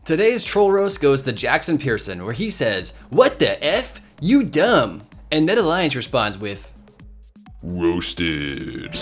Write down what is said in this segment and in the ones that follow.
Today's troll roast goes to Jackson Pearson, where he says, "What the F? You dumb." And Ned Alliance responds with, "Roasted."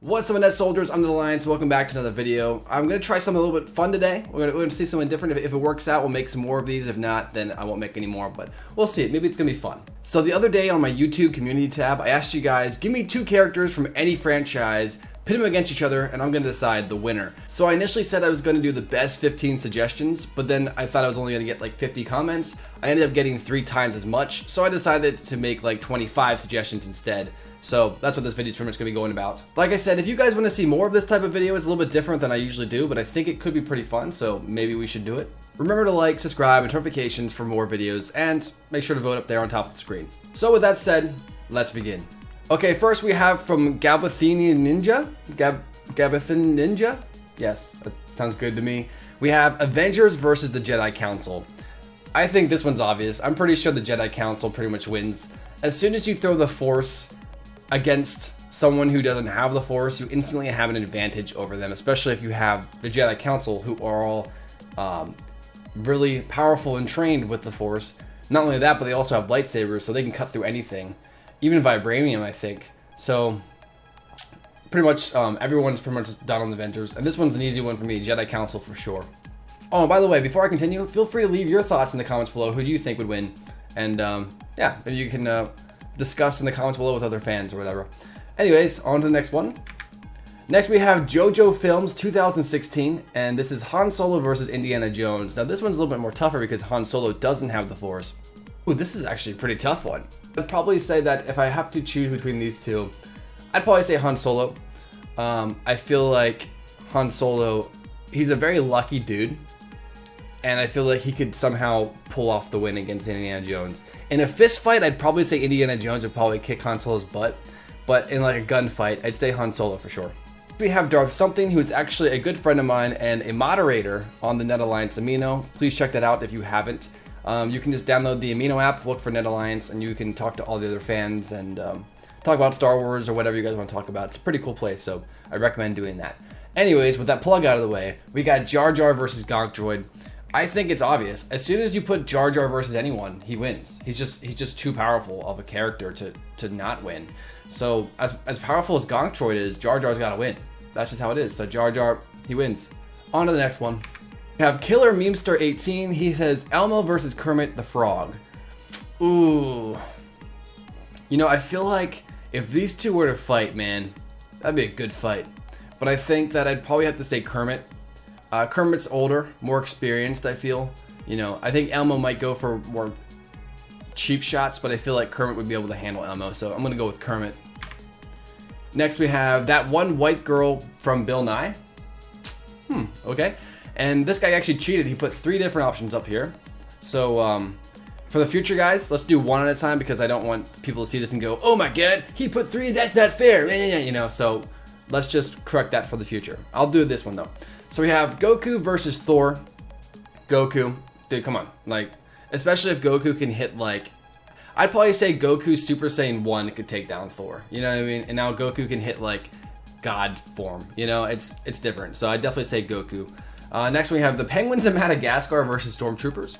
What's up, Net Soldiers? I'm the Alliance. Welcome back to another video. I'm going to try something a little bit fun today. We're going to see something different. If it works out, we'll make some more of these. If not, then I won't make any more, but we'll see. Maybe it's going to be fun. So the other day on my YouTube community tab, I asked you guys, give me 2 characters from any franchise, pit them against each other, and I'm going to decide the winner. So I initially said I was going to do the best 15 suggestions, but then I thought I was only going to get like 50 comments. I ended up getting 3 times as much, so I decided to make like 25 suggestions instead. So that's what this video is pretty much going to be going about. Like I said, if you guys want to see more of this type of video, it's a little bit different than I usually do, but I think it could be pretty fun, so maybe we should do it. Remember to like, subscribe, and turn notifications for more videos, and make sure to vote up there on top of the screen. So with that said, let's begin. Okay, first we have from Gabathinian Ninja. Gabathin Ninja? Yes, that sounds good to me. We have Avengers versus the Jedi Council. I think this one's obvious. I'm pretty sure the Jedi Council pretty much wins. As soon as you throw the Force against someone who doesn't have the Force, you instantly have an advantage over them, especially if you have the Jedi Council, who are all really powerful and trained with the Force. Not only that, but they also have lightsabers, so they can cut through anything, even vibranium, I think. So pretty much everyone's pretty much done on the Avengers, and this one's an easy one for me, Jedi Council for sure. Oh, and by the way, before I continue, feel free to leave your thoughts in the comments below. Who do you think would win? And yeah, maybe you can discuss in the comments below with other fans or whatever. Anyways, on to the next one. Next we have JoJo Films 2016, and this is Han Solo versus Indiana Jones. Now this one's a little bit more tougher because Han Solo doesn't have the Force. Ooh, this is actually a pretty tough one. I'd probably say that if I have to choose between these two, I'd probably say Han Solo. I feel like Han Solo, he's a very lucky dude, and I feel like he could somehow pull off the win against Indiana Jones. In a fist fight, I'd probably say Indiana Jones would probably kick Han Solo's butt, but in like a gunfight, I'd say Han Solo for sure. We have Darth Something, who is actually a good friend of mine and a moderator on the Net Alliance Amino. Please check that out if you haven't. You can just download the Amino app, look for Net Alliance, and you can talk to all the other fans and talk about Star Wars or whatever you guys want to talk about. It's a pretty cool place, so I recommend doing that. Anyways, with that plug out of the way, we got Jar Jar versus Gonk Droid. I think it's obvious. As soon as you put Jar Jar versus anyone, he wins. He's just too powerful of a character to not win. So as powerful as Gonk Droid is, Jar Jar's got to win. That's just how it is. So Jar Jar, he wins. On to the next one. We have Killer Memester 18. He says Elmo versus Kermit the Frog. Ooh. You know, I feel like if these two were to fight, man, that'd be a good fight. But I think that I'd probably have to say Kermit. Kermit's older, more experienced, I feel. You know, I think Elmo might go for more cheap shots, but I feel like Kermit would be able to handle Elmo, so I'm gonna go with Kermit. Next we have that one white girl from Bill Nye. Okay. And this guy actually cheated. He put 3 different options up here. So for the future, guys, let's do one at a time because I don't want people to see this and go, "Oh my god, he put 3, that's not fair." You know, so let's just correct that for the future. I'll do this one though. So we have Goku versus Thor. Goku. Dude, come on. Like, especially if Goku can hit, like, I'd probably say Goku Super Saiyan 1 could take down Thor. You know what I mean? And now Goku can hit, like, God form. You know, it's different. So I'd definitely say Goku. Next we have the Penguins of Madagascar versus Stormtroopers.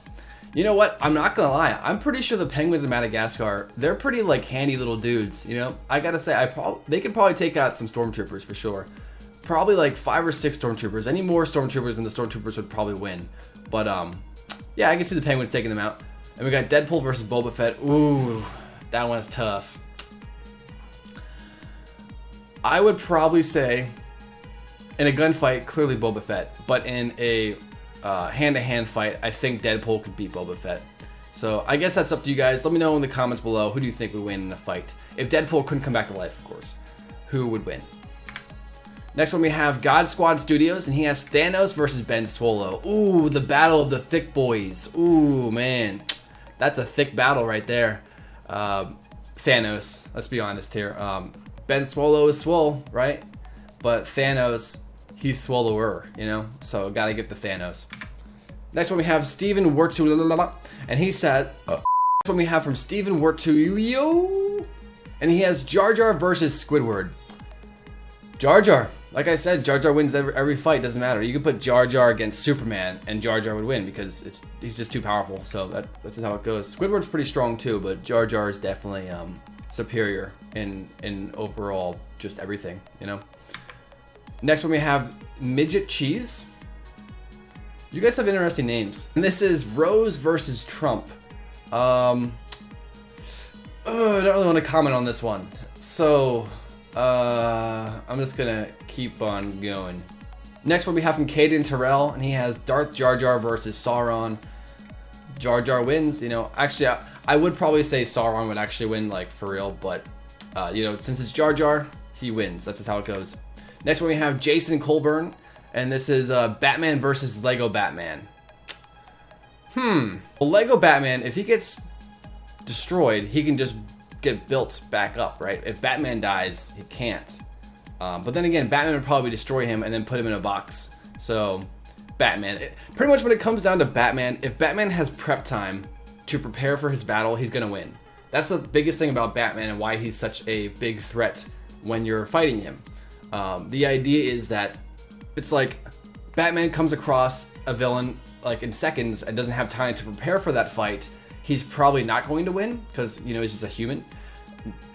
You know what? I'm not gonna lie. I'm pretty sure the Penguins of Madagascar, they're pretty, like, handy little dudes. You know? I gotta say, they could probably take out some Stormtroopers for sure. Probably like 5 or 6 Stormtroopers. Any more Stormtroopers than the Stormtroopers would probably win. But yeah, I can see the Penguins taking them out. And we got Deadpool versus Boba Fett. Ooh, that one is tough. I would probably say in a gunfight, clearly Boba Fett. But in a hand-to-hand fight, I think Deadpool could beat Boba Fett. So I guess that's up to you guys. Let me know in the comments below, who do you think would win in a fight? If Deadpool couldn't come back to life, of course. Who would win? Next one we have God Squad Studios, and he has Thanos versus Ben Swallow. Ooh, the battle of the thick boys. Ooh, man. That's a thick battle right there. Thanos, let's be honest here. Ben Swallow is swole, right? But Thanos, he's swallower, you know? So gotta get the Thanos. Next one we have Steven Wertu, and he said, next one we have from Steven Wertu, and he has Jar Jar versus Squidward. Jar Jar. Like I said, Jar Jar wins every fight. Doesn't matter. You could put Jar Jar against Superman, and Jar Jar would win because he's just too powerful. So that's just how it goes. Squidward's pretty strong too, but Jar Jar is definitely superior in overall just everything. You know. Next one we have Midget Cheese. You guys have interesting names. And this is Rose versus Trump. I don't really want to comment on this one. So, I'm just gonna keep on going. Next one we have from Caden Terrell, and he has Darth Jar Jar versus Sauron. Jar Jar wins. You know, actually, I would probably say Sauron would actually win, like, for real, but, you know, since it's Jar Jar, he wins. That's just how it goes. Next one we have Jason Colburn, and this is Batman versus Lego Batman. Well, Lego Batman, if he gets destroyed, he can just get built back up, right? If Batman dies, he can't. But then again, Batman would probably destroy him and then put him in a box. So, Batman. Pretty much when it comes down to Batman, if Batman has prep time to prepare for his battle, he's gonna win. That's the biggest thing about Batman and why he's such a big threat when you're fighting him. The idea is that it's like Batman comes across a villain like in seconds and doesn't have time to prepare for that fight. He's probably not going to win because, you know, he's just a human,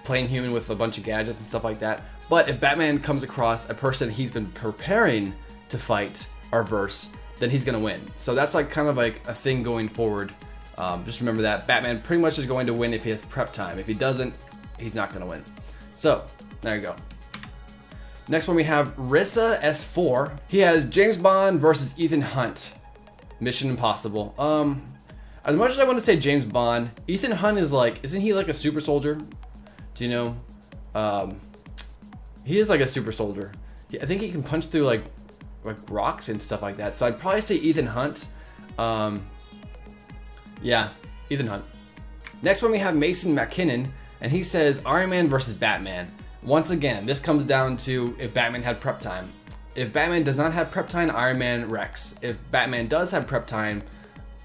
plain human with a bunch of gadgets and stuff like that. But if Batman comes across a person he's been preparing to fight or verse, then he's gonna win. So that's like kind of like a thing going forward. Just remember that Batman pretty much is going to win if he has prep time. If he doesn't, he's not gonna win. So there you go. Next one we have Rissa S4. He has James Bond versus Ethan Hunt. Mission Impossible. As much as I want to say James Bond, Ethan Hunt is like, isn't he like a super soldier? Do you know? He is like a super soldier. I think he can punch through like rocks and stuff like that. So I'd probably say Ethan Hunt. Yeah, Ethan Hunt. Next one we have Mason McKinnon, and he says Iron Man versus Batman. Once again, this comes down to if Batman had prep time. If Batman does not have prep time, Iron Man wrecks. If Batman does have prep time,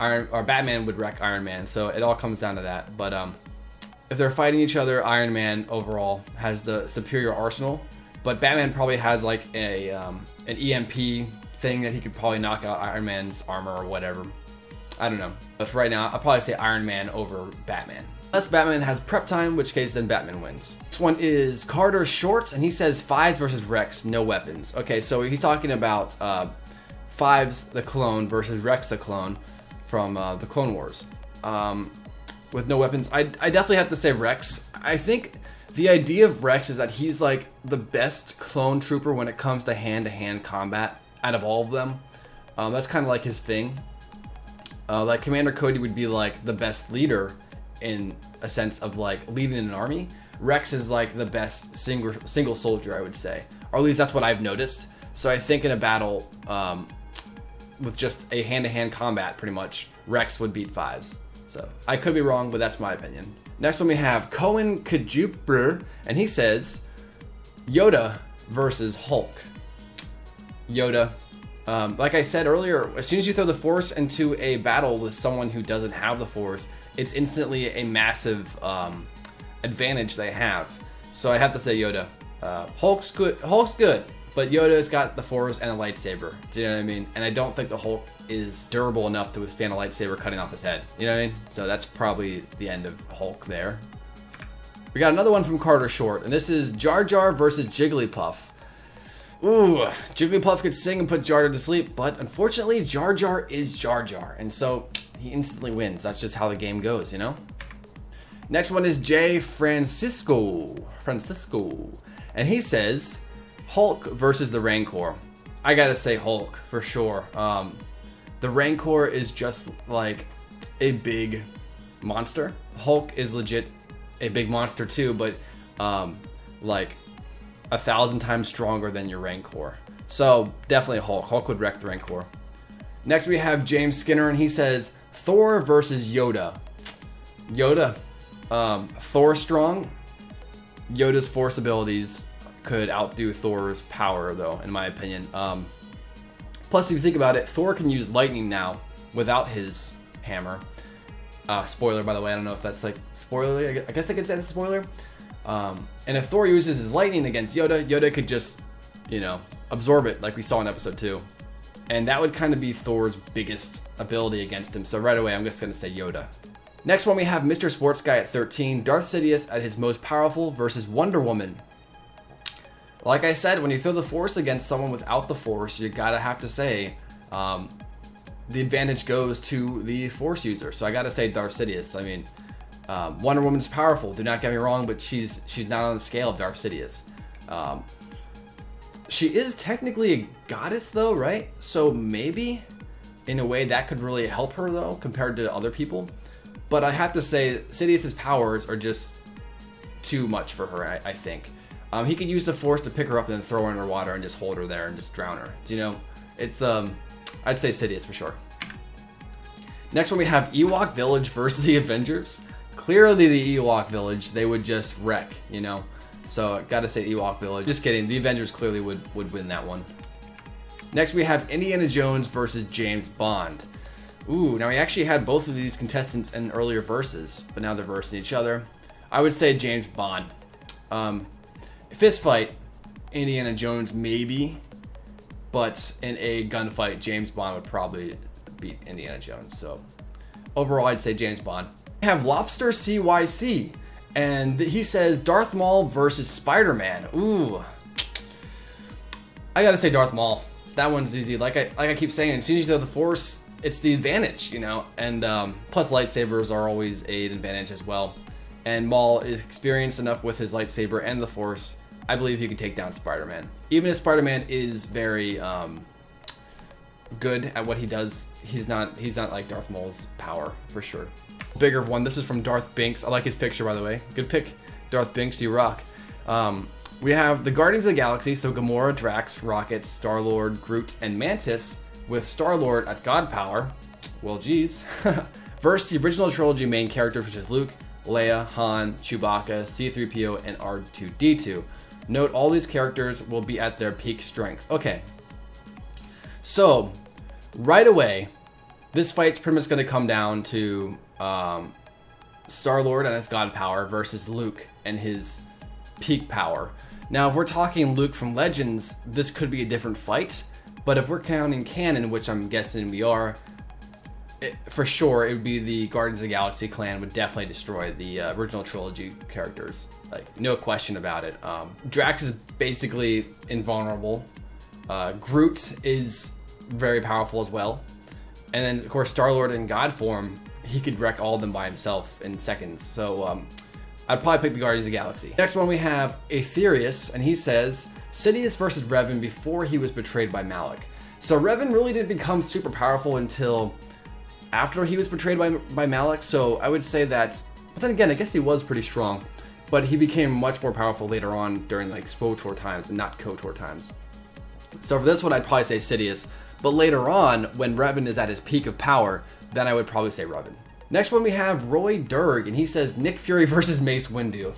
Batman would wreck Iron Man. So it all comes down to that. But if they're fighting each other, Iron Man overall has the superior arsenal. But Batman probably has like an EMP thing that he could probably knock out Iron Man's armor or whatever. I don't know. But for right now, I'll probably say Iron Man over Batman. Unless Batman has prep time, in which case then Batman wins. This one is Carter Shorts, and he says Fives versus Rex, no weapons. Okay, so he's talking about Fives the clone versus Rex the clone from the Clone Wars. With no weapons, I definitely have to say Rex. I think the idea of Rex is that he's like the best clone trooper when it comes to hand-to-hand combat out of all of them. That's kind of like his thing. Like Commander Cody would be like the best leader in a sense of like leading an army. Rex is like the best single soldier, I would say, or at least that's what I've noticed. So I think in a battle with just a hand-to-hand combat, pretty much Rex would beat Fives. So I could be wrong, but that's my opinion. Next one we have Cohen Kajuper, and he says Yoda versus Hulk. Yoda. Like I said earlier, as soon as you throw the Force into a battle with someone who doesn't have the Force, it's instantly a massive advantage they have. So I have to say Yoda. Hulk's good, but Yoda's got the Force and a lightsaber. Do you know what I mean? And I don't think the Hulk is durable enough to withstand a lightsaber cutting off his head. You know what I mean? So that's probably the end of Hulk there. We got another one from Carter Short, and this is Jar Jar versus Jigglypuff. Ooh, Jigglypuff could sing and put Jar Jar to sleep, but unfortunately Jar Jar is Jar Jar, and so he instantly wins. That's just how the game goes, you know? Next one is Jay Francisco, and he says Hulk versus the Rancor. I gotta say Hulk for sure. The Rancor is just like a big monster. Hulk is legit a big monster too, but like 1,000 times stronger than your Rancor. So definitely Hulk. Hulk would wreck the Rancor. Next we have James Skinner, and he says Thor versus Yoda. Yoda. Thor strong. Yoda's Force abilities could outdo Thor's power, though, in my opinion. Plus, if you think about it, Thor can use lightning now without his hammer. Spoiler, by the way. I don't know if that's like spoiler. I guess I could say that's a spoiler. And if Thor uses his lightning against Yoda, Yoda could just you know, absorb it like we saw in episode 2. And that would kind of be Thor's biggest ability against him. So right away, I'm just going to say Yoda. Next one, we have Mr. Sports Guy at 13. Darth Sidious at his most powerful versus Wonder Woman. Like I said, when you throw the Force against someone without the Force, you gotta have to say the advantage goes to the Force user. So I gotta say Darth Sidious. I mean, Wonder Woman's powerful. Do not get me wrong, but she's not on the scale of Darth Sidious. She is technically a goddess, though, right? So maybe in a way that could really help her, though, compared to other people. But I have to say, Sidious's powers are just too much for her, I think. He could use the Force to pick her up and then throw her underwater and just hold her there and just drown her. You know, it's I'd say Sidious for sure. Next one, we have Ewok Village versus the Avengers. Clearly the Ewok Village, they would just wreck, you know. So gotta say Ewok Village. Just kidding, the Avengers clearly would win that one. Next we have Indiana Jones versus James Bond. Ooh, now we actually had both of these contestants in earlier verses, but now they're versing each other. I would say James Bond. Fist fight, Indiana Jones maybe, but in a gunfight, James Bond would probably beat Indiana Jones. So overall, I'd say James Bond. We have Lobster CYC, and he says Darth Maul versus Spider-Man. Ooh, I gotta say Darth Maul. That one's easy. Like I keep saying, as soon as you throw the Force, it's the advantage, you know. And plus lightsabers are always an advantage as well. And Maul is experienced enough with his lightsaber and the Force. I believe he can take down Spider-Man. Even if Spider-Man is very good at what he does, he's not like Darth Maul's power for sure. Bigger one. This is from Darth Binks. I like his picture, by the way. Good pick, Darth Binks. You rock. We have the Guardians of the Galaxy. So Gamora, Drax, Rocket, Star-Lord, Groot, and Mantis with Star-Lord at God power. Well, geez. Versus the original trilogy main characters, which is Luke, Leia, Han, Chewbacca, C-3PO, and R2-D2. Note all these characters will be at their peak strength. Okay, so right away, this fight's pretty much going to come down to Star-Lord and his God power versus Luke and his peak power. Now, if we're talking Luke from Legends, this could be a different fight, but if we're counting canon, which I'm guessing we are, for sure, it would be the Guardians of the Galaxy clan would definitely destroy the original trilogy characters. Like, no question about it. Drax is basically invulnerable. Groot is very powerful as well. And then, of course, Star-Lord in God form, he could wreck all of them by himself in seconds. So, I'd probably pick the Guardians of the Galaxy. Next one we have Aetherius, and he says, Sidious versus Revin before he was betrayed by Malak. So Revin really didn't become super powerful until after he was betrayed by Malak, so I would say that, but then again, I guess he was pretty strong, but he became much more powerful later on during like SWTOR times and not KOTOR times. So for this one, I'd probably say Sidious, but later on, when Revin is at his peak of power, then I would probably say Revin. Next one we have Roy Durig, and he says Nick Fury versus Mace Windu.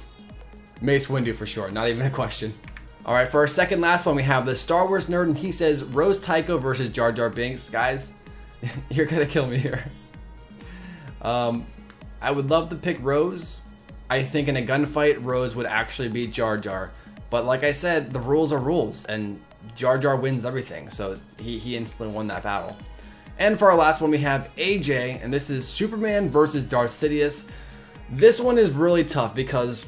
Mace Windu for sure, not even a question. All right, for our second last one, we have the Star Wars nerd, and he says Rose Tycho versus Jar Jar Binks. Guys, you're gonna kill me here. I would love to pick Rose. I think in a gunfight, Rose would actually beat Jar Jar. But like I said, the rules are rules, and Jar Jar wins everything, so he instantly won that battle. And for our last one, we have AJ, and this is Superman versus Darth Sidious. This one is really tough because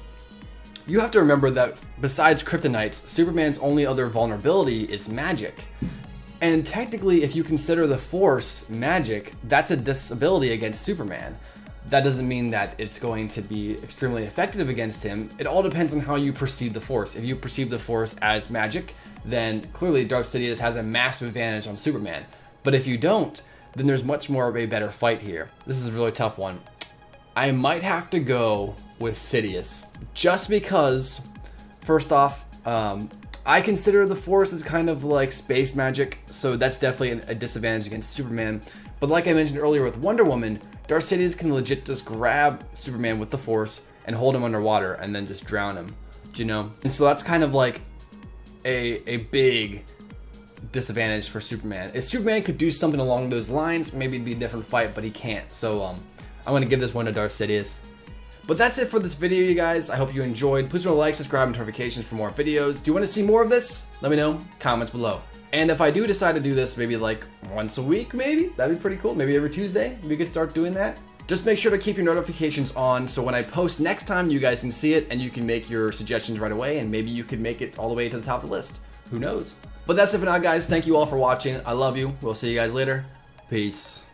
you have to remember that besides kryptonite, Superman's only other vulnerability is magic. And technically, if you consider the Force magic, that's a disability against Superman. That doesn't mean that it's going to be extremely effective against him. It all depends on how you perceive the Force. If you perceive the Force as magic, then clearly Darth Sidious has a massive advantage on Superman. But if you don't, then there's much more of a better fight here. This is a really tough one. I might have to go with Sidious, just because, first off, I consider the Force as kind of like space magic, so that's definitely a disadvantage against Superman. But like I mentioned earlier with Wonder Woman, Darth Sidious can legit just grab Superman with the Force and hold him underwater and then just drown him, do you know? And so that's kind of like a big disadvantage for Superman. If Superman could do something along those lines, maybe it'd be a different fight, but he can't. So I'm going to give this one to Darth Sidious. But that's it for this video, you guys. I hope you enjoyed. Please remember to like, subscribe, and notifications for more videos. Do you want to see more of this? Let me know. Comments below. And if I do decide to do this maybe like once a week, maybe, that'd be pretty cool. Maybe every Tuesday, we could start doing that. Just make sure to keep your notifications on so when I post next time, you guys can see it and you can make your suggestions right away, and maybe you could make it all the way to the top of the list. Who knows? But that's it for now, guys. Thank you all for watching. I love you. We'll see you guys later. Peace.